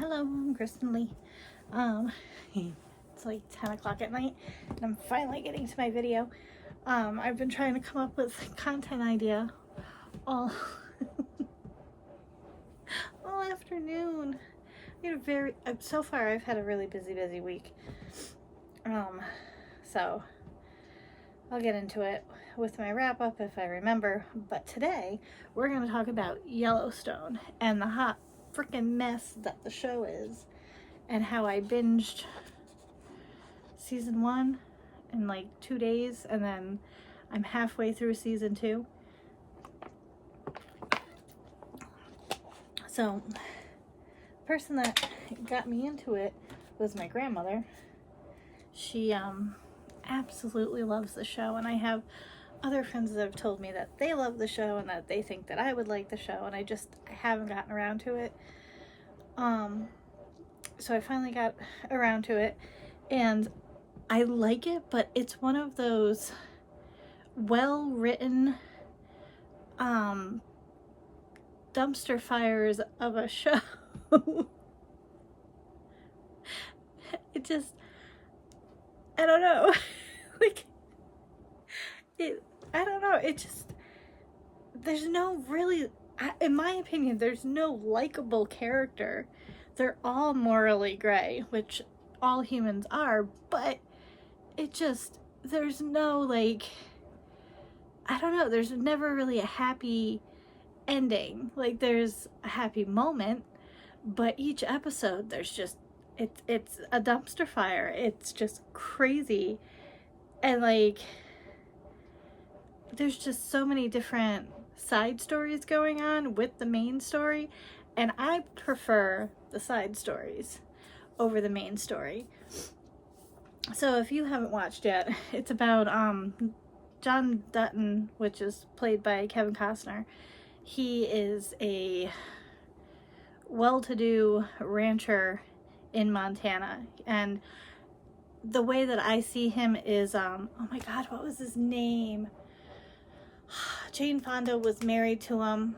Hello, I'm Kristen Lee. It's like 10 o'clock at night and I'm finally getting to my video. I've been trying to come up with a content idea all all afternoon. So far I've had a really busy week. So I'll get into it with my wrap up if I remember. But today we're going to talk about Yellowstone and the hot freaking mess that the show is, and how I binged season 1 in like 2 days, and then I'm halfway through season 2. So, the person that got me into it was my grandmother. She absolutely loves the show, and I have other friends that have told me that they love the show and that they think that I would like the show, and I haven't gotten around to it. So I finally got around to it, and I like it, but it's one of those well-written dumpster fires of a show. It just, I don't know. I don't know. It just, there's no really, in my opinion, there's no likable character. They're all morally gray, which all humans are, but it just, there's no, like, I don't know, there's never really a happy ending. Like, there's a happy moment, but each episode there's just, it's a dumpster fire. It's just crazy. And like, there's just so many different side stories going on with the main story, and I prefer the side stories over the main story. So if you haven't watched yet, it's about John Dutton, which is played by Kevin Costner. He is a well-to-do rancher in Montana, and the way that I see him is, oh my god, what was his name? Jane Fonda was married to him.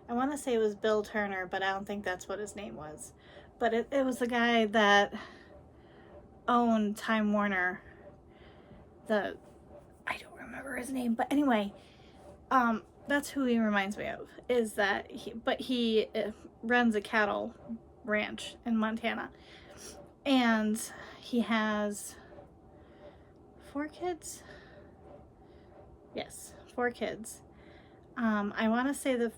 I want to say it was Bill Turner, but I don't think that's what his name was. But it was the guy that owned Time Warner. I don't remember his name, but anyway, that's who he reminds me of. Is that he runs a cattle ranch in Montana, and he has 4 kids. Yes, 4 kids. I want to say the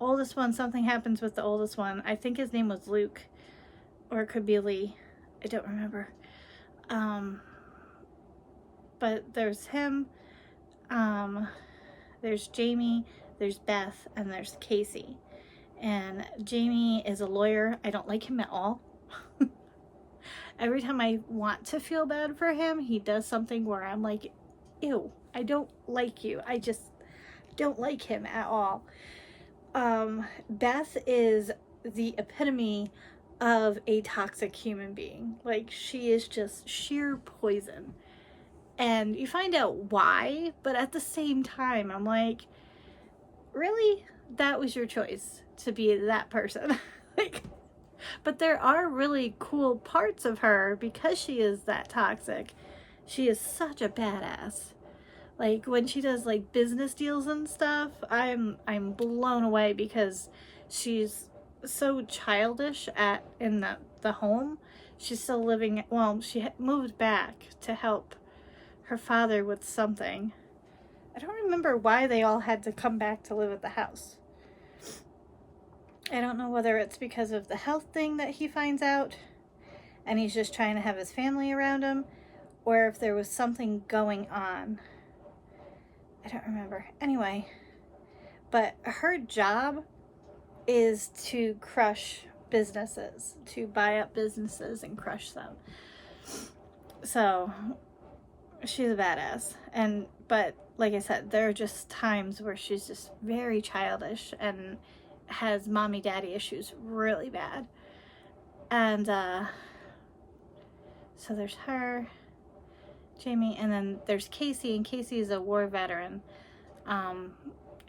oldest one, something happens with the oldest one. I think his name was Luke, or it could be Lee. I don't remember. But there's him, there's Jamie, there's Beth, and there's Casey. And Jamie is a lawyer. I don't like him at all. Every time I want to feel bad for him, he does something where I'm like, ew, I don't like you. I just don't like him at all. Beth is the epitome of a toxic human being. Like, she is just sheer poison. And you find out why, but at the same time, I'm like, really? That was your choice to be that person? Like, but there are really cool parts of her because she is that toxic. She is such a badass. Like, when she does like business deals and stuff, I'm blown away because she's so childish in the home. She's still living, well, she moved back to help her father with something. I don't remember why they all had to come back to live at the house. I don't know whether it's because of the health thing that he finds out and he's just trying to have his family around him, or if there was something going on. I don't remember. Anyway, but her job is to crush businesses, to buy up businesses and crush them. So she's a badass. But like I said, there are just times where she's just very childish and has mommy daddy issues really bad. And so there's her, Jamie, and then there's Casey, and Casey is a war veteran.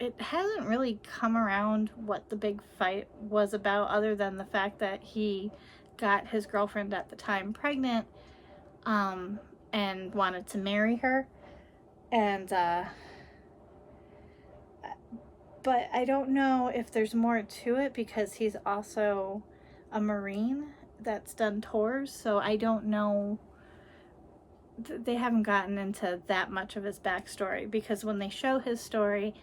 it hasn't really come around what the big fight was about, other than the fact that he got his girlfriend at the time pregnant, and wanted to marry her. And, but I don't know if there's more to it, because he's also a Marine that's done tours, so I don't know. They haven't gotten into that much of his backstory, because when they show his story,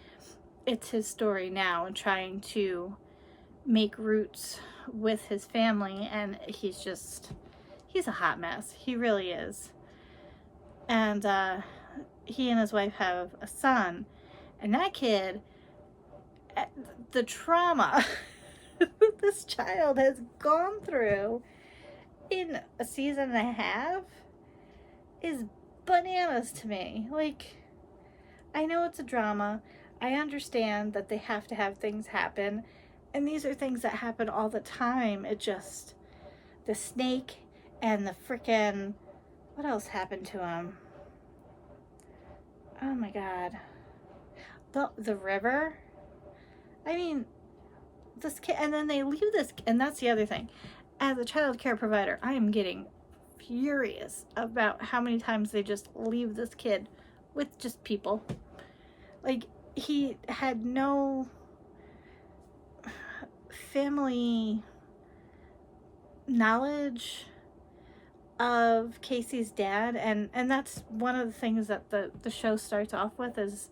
it's his story now and trying to make roots with his family, and he's a hot mess. He really is. And he and his wife have a son, and that kid, the trauma this child has gone through in a season and a half is bananas to me. Like, I know it's a drama. I understand that they have to have things happen, and these are things that happen all the time. It just, the snake and the frickin', what else happened to him? Oh my god. The river. I mean, this kid, and then they leave this, and that's the other thing. As a child care provider, I am getting furious about how many times they just leave this kid with just people. Like, he had no family knowledge of Casey's dad, and that's one of the things that the show starts off with is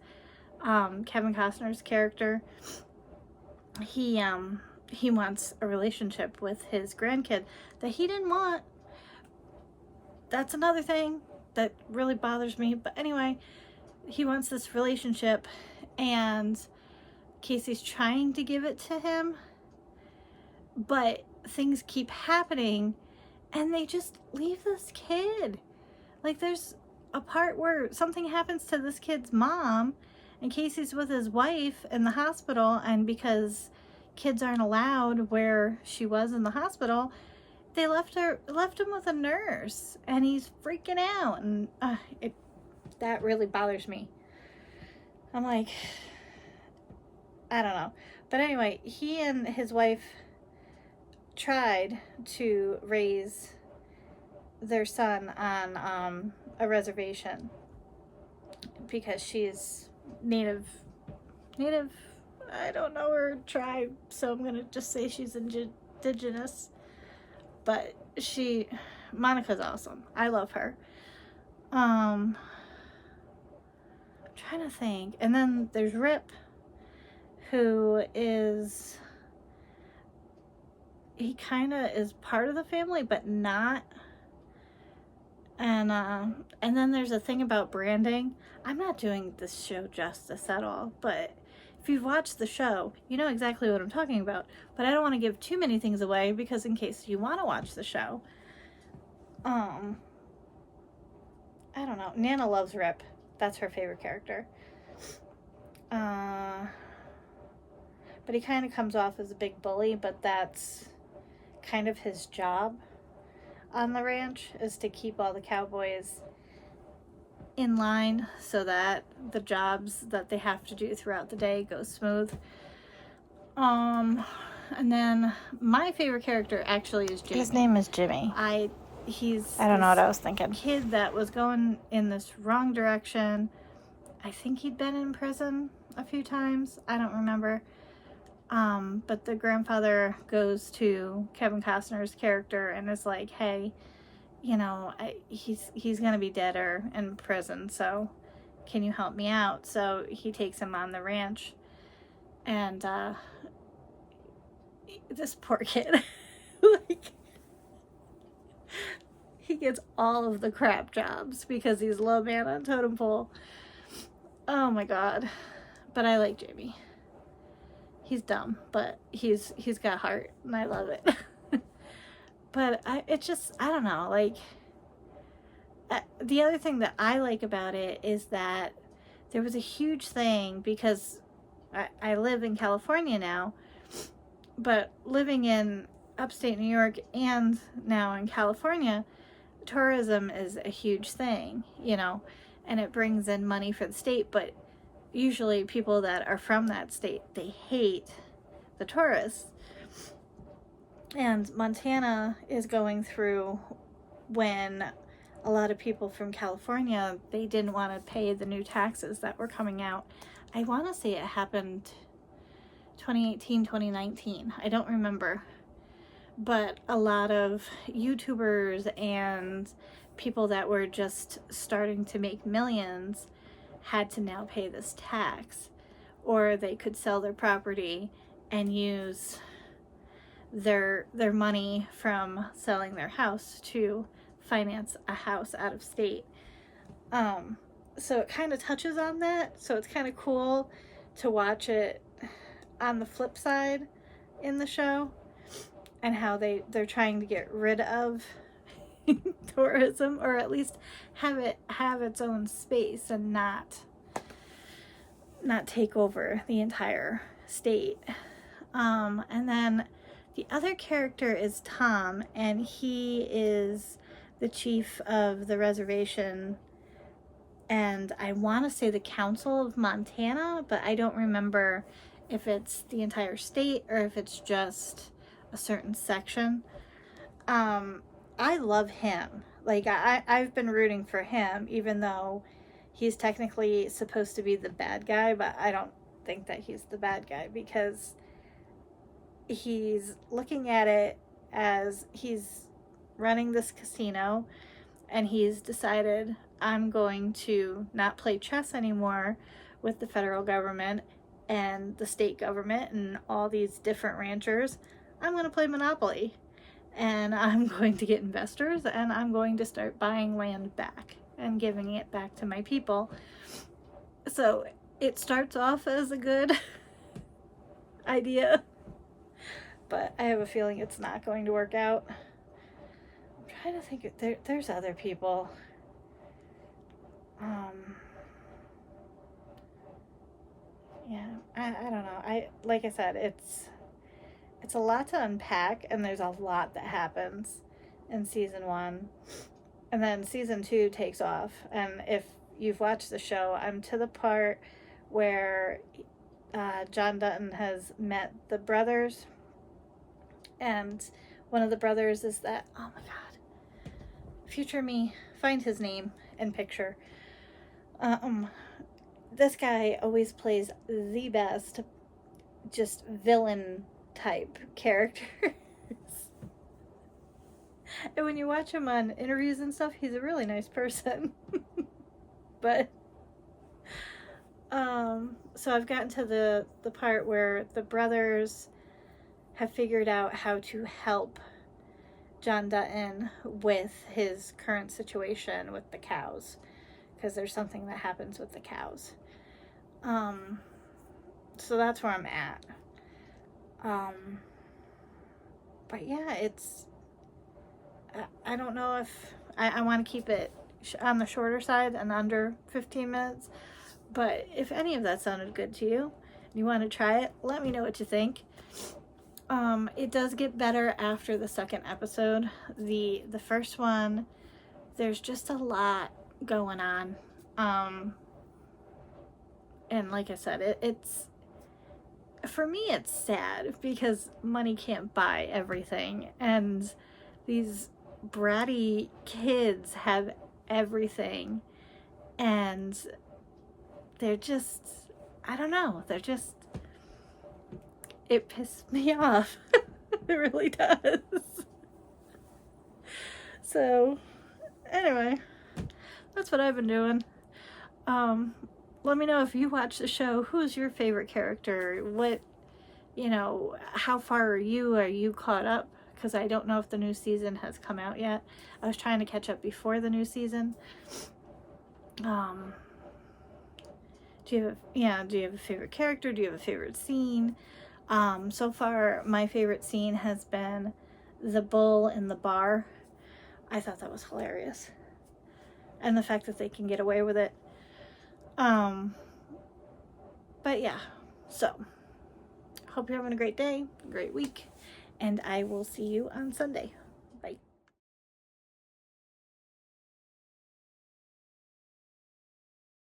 Kevin Costner's character. He wants a relationship with his grandkid that he didn't want. That's another thing that really bothers me. But anyway, he wants this relationship, and Casey's trying to give it to him, but things keep happening, and they just leave this kid. Like, there's a part where something happens to this kid's mom, and Casey's with his wife in the hospital, and because kids aren't allowed where she was in the hospital, they left him with a nurse, and he's freaking out, and that really bothers me. I'm like, I don't know. But anyway, he and his wife tried to raise their son on a reservation because she's native, I don't know her tribe, so I'm gonna just say she's indigenous. But Monica's awesome. I love her. I'm trying to think. And then there's Rip, who is, he kind of is part of the family, but not. And then there's a thing about branding. I'm not doing this show justice at all, but if you've watched the show, you know exactly what I'm talking about. But I don't want to give too many things away, because in case you want to watch the show. I don't know. Nana loves Rip. That's her favorite character. But he kind of comes off as a big bully, but that's kind of his job on the ranch, is to keep all the cowboys in line so that the jobs that they have to do throughout the day go smooth. And then my favorite character actually is Jamie. His name is Jimmy. I don't know what I was thinking. Kid that was going in this wrong direction. I think he'd been in prison a few times. I don't remember. But the grandfather goes to Kevin Costner's character and is like, hey, you know, he's gonna be dead or in prison, so can you help me out? So he takes him on the ranch, and this poor kid, like, he gets all of the crap jobs because he's low man on totem pole. Oh my god. But I like Jamie. He's dumb, but he's got heart, and I love it. But I don't know, like, the other thing that I like about it is that there was a huge thing, because I live in California now, but living in upstate New York and now in California, tourism is a huge thing, you know, and it brings in money for the state, but usually people that are from that state, they hate the tourists. And Montana is going through when a lot of people from California, they didn't want to pay the new taxes that were coming out. I want to say it happened 2018, 2019. I don't remember. But a lot of YouTubers and people that were just starting to make millions had to now pay this tax, or they could sell their property and use their money from selling their house to finance a house out of state. So it kind of touches on that. So it's kind of cool to watch it on the flip side in the show, and how they're trying to get rid of tourism, or at least have it have its own space and not take over the entire state. And then the other character is Tom, and he is the chief of the reservation, and I want to say the Council of Montana, but I don't remember if it's the entire state or if it's just a certain section. I love him. Like, I've been rooting for him, even though he's technically supposed to be the bad guy, but I don't think that he's the bad guy, because he's looking at it as he's running this casino, and he's decided, I'm going to not play chess anymore with the federal government and the state government and all these different ranchers. I'm going to play Monopoly, and I'm going to get investors, and I'm going to start buying land back and giving it back to my people. So it starts off as a good idea, but I have a feeling it's not going to work out. I'm trying to think, there's other people. Yeah, I don't know. Like I said, it's a lot to unpack, and there's a lot that happens in season 1. And then season 2 takes off. And if you've watched the show, I'm to the part where John Dutton has met the brothers. And one of the brothers is that, oh my God, future me, find his name and picture. This guy always plays the best, just villain type characters. And when you watch him on interviews and stuff, he's a really nice person. But so I've gotten to the part where the brothers have figured out how to help John Dutton with his current situation with the cows, because there's something that happens with the cows. So that's where I'm at. But yeah, it's, I don't know if I want to keep it on the shorter side and under 15 minutes, but if any of that sounded good to you and you want to try it, let me know what you think. It does get better after the second episode. The first one, there's just a lot going on. And like I said, it's for me, it's sad because money can't buy everything, and these bratty kids have everything, and they're just, I don't know, it pissed me off. It really does. So anyway, that's what I've been doing. Let me know if you watch the show, who's your favorite character? What, how far are you caught up? Because I don't know if the new season has come out yet. I was trying to catch up before the new season. Do you have a favorite character? Do you have a favorite scene? So far, my favorite scene has been the bull in the bar. I thought that was hilarious. And the fact that they can get away with it. But yeah, so hope you're having a great day, a great week, and I will see you on Sunday.